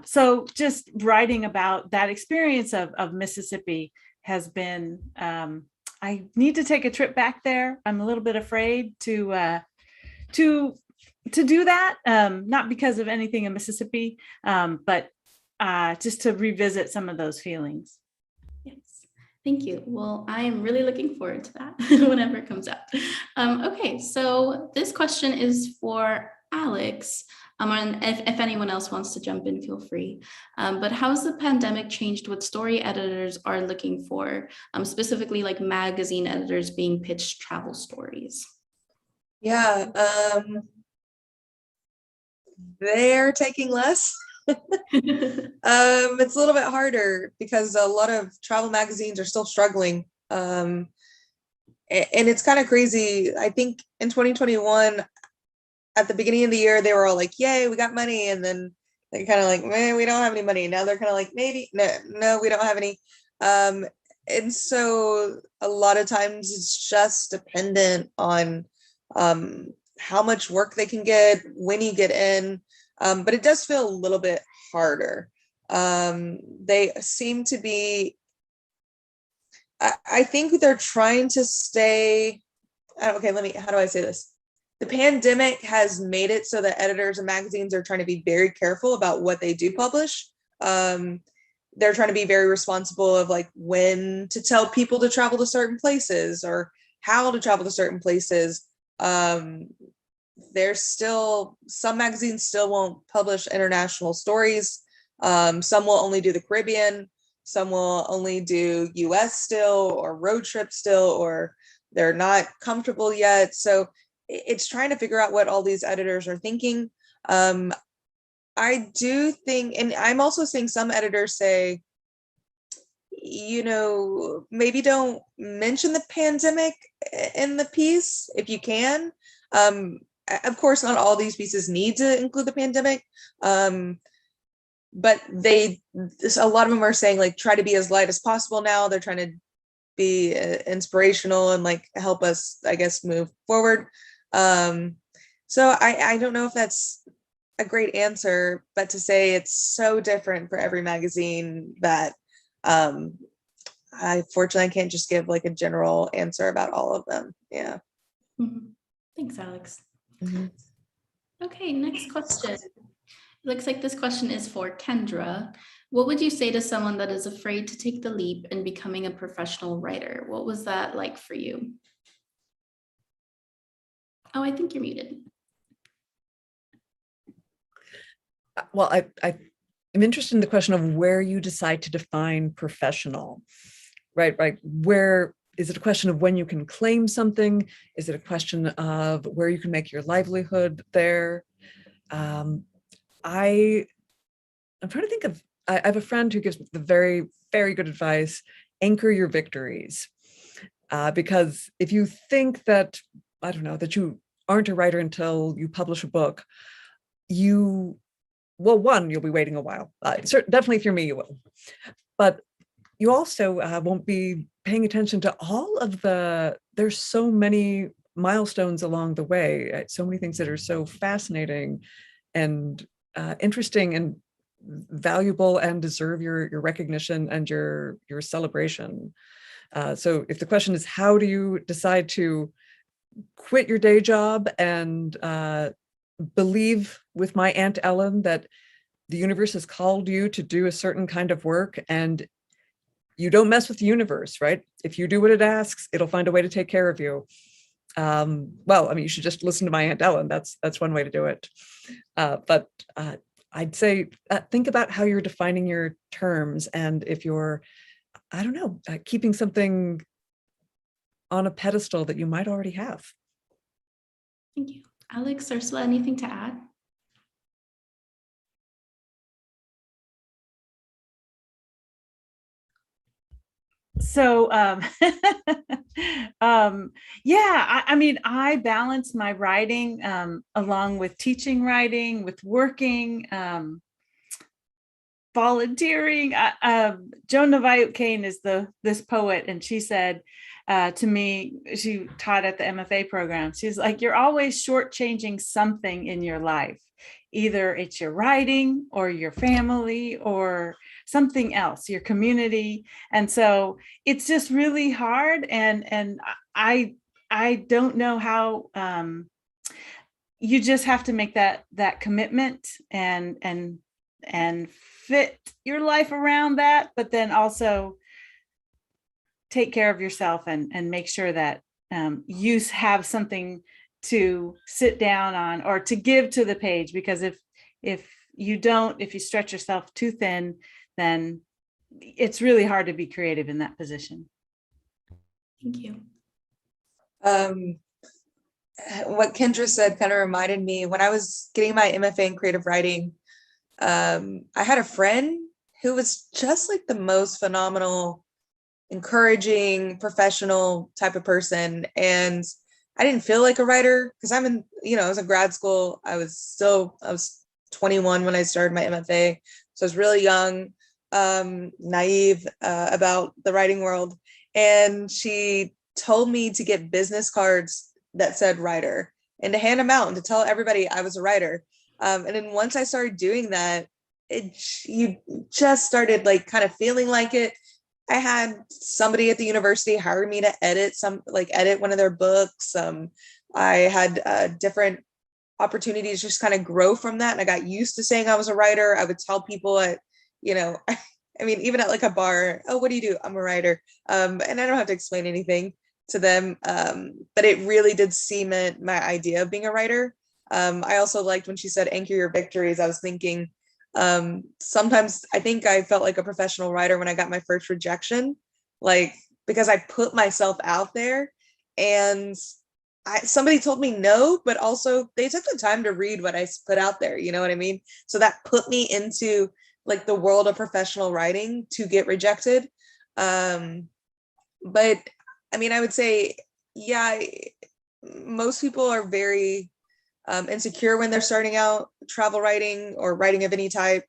So just writing about that experience of Mississippi has been, I need to take a trip back there. I'm a little bit afraid to do that, not because of anything in Mississippi, but just to revisit some of those feelings. Yes, thank you. Well, I am really looking forward to that whenever it comes out. Okay, so this question is for Alex. And if anyone else wants to jump in, feel free. But how has the pandemic changed what story editors are looking for, specifically like magazine editors being pitched travel stories? Yeah, they're taking less. It's a little bit harder because a lot of travel magazines are still struggling. And it's kind of crazy. I think in 2021, at the beginning of the year, they were all like, yay, we got money. And then they're kind of like, man, we don't have any money. Now they're kind of like, maybe, no, we don't have any. And so a lot of times it's just dependent on how much work they can get, when you get in. But it does feel a little bit harder. They seem to be, I think they're trying to stay, okay, how do I say this? The pandemic has made it so that editors and magazines are trying to be very careful about what they do publish. They're trying to be very responsible of like when to tell people to travel to certain places or how to travel to certain places. There's still, some magazines still won't publish international stories. Some will only do the Caribbean. Some will only do US still, or road trip still, or they're not comfortable yet. So it's trying to figure out what all these editors are thinking. I do think, and I'm also seeing some editors say, maybe don't mention the pandemic in the piece if you can. Of course, not all these pieces need to include the pandemic, but a lot of them are saying like try to be as light as possible now. They're trying to be inspirational and like help us, I guess, move forward. So I don't know if that's a great answer, but to say it's so different for every magazine that I fortunately can't just give like a general answer about all of them. Yeah. Mm-hmm. Thanks, Alex. Mm-hmm. Okay, next question. It looks like this question is for Kendra. What would you say to someone that is afraid to take the leap in becoming a professional writer? What was that like for you? Oh, I think you're muted. Well, I'm interested in the question of where you decide to define professional, right? Where is it a question of when you can claim something? Is it a question of where you can make your livelihood there? I'm trying to think of, I have a friend who gives the very, very good advice: anchor your victories. Because if you think that, I don't know, that you aren't a writer until you publish a book, you'll be waiting a while. Definitely if you're me, you will. But you also won't be paying attention to all of there's so many milestones along the way, so many things that are so fascinating and interesting and valuable and deserve your recognition and your celebration. So if the question is, how do you decide to quit your day job and believe with my Aunt Ellen that the universe has called you to do a certain kind of work, and you don't mess with the universe, right? If you do what it asks, it'll find a way to take care of you. You should just listen to my Aunt Ellen. That's one way to do it. But I'd say think about how you're defining your terms, and if you're, I don't know, keeping something on a pedestal that you might already have. Thank you. Alex, Ursula, anything to add? So, yeah, I mean, I balance my writing along with teaching writing, with working, volunteering. Joan Navayuk-Kane is this poet, and she said to me, she taught at the MFA program, she's like, you're always shortchanging something in your life. Either it's your writing or your family or something else, your community. And so it's just really hard. And I don't know how you just have to make that commitment and fit your life around that, but then also take care of yourself and make sure that you have something to sit down on or to give to the page, because if you stretch yourself too thin, then it's really hard to be creative in that position. Thank you. What Kendra said kind of reminded me when I was getting my MFA in creative writing. I had a friend who was just like the most phenomenal, encouraging, professional type of person. And I didn't feel like a writer because I was in grad school. I was 21 when I started my MFA. So I was really young, naive about the writing world. And she told me to get business cards that said writer and to hand them out and to tell everybody I was a writer. And then once I started doing that, you just started like kind of feeling like it. I had somebody at the university hire me to edit one of their books. I had different opportunities just kind of grow from that. And I got used to saying I was a writer. I would tell people I mean, even at like a bar, oh, what do you do? I'm a writer. And I don't have to explain anything to them. But it really did cement my idea of being a writer. I also liked when she said, anchor your victories. I was thinking, sometimes I think I felt like a professional writer when I got my first rejection, like because I put myself out there and somebody told me no, but also they took the time to read what I put out there. You know what I mean? So that put me into like the world of professional writing to get rejected. But I mean, I would say, yeah, most people are very insecure when they're starting out travel writing or writing of any type.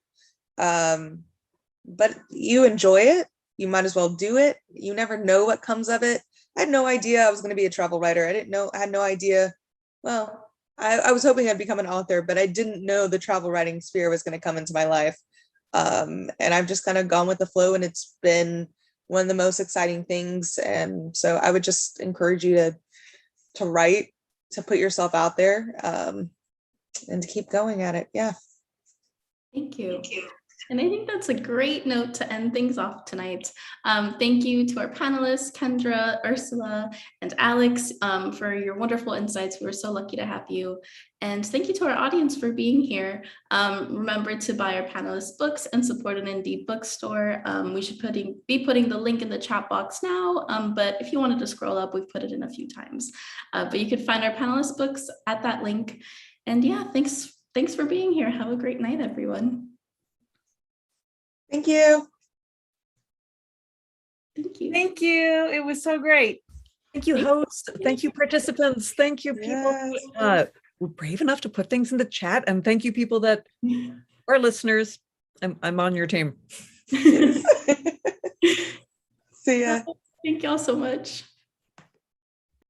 But you enjoy it, you might as well do it. You never know what comes of it. I had no idea I was going to be a travel writer. I had no idea. Well, I was hoping I'd become an author, but I didn't know the travel writing sphere was going to come into my life. And I've just kind of gone with the flow, and it's been one of the most exciting things. And so I would just encourage you to write, to put yourself out there, and to keep going at it. Yeah. Thank you. And I think that's a great note to end things off tonight. Thank you to our panelists, Kendra, Ursula, and Alex, for your wonderful insights. We were so lucky to have you. And thank you to our audience for being here. Remember to buy our panelists' books and support an indie bookstore. We should be putting the link in the chat box now, but if you wanted to scroll up, we've put it in a few times. But you could find our panelists' books at that link. And yeah, thanks for being here. Have a great night, everyone. Thank you. Thank you. Thank you. It was so great. Thank you, hosts. Thank you, participants. Thank you, people Yes. were brave enough to put things in the chat. And thank you, people that are listeners. I'm on your team. See ya. Thank y'all so much.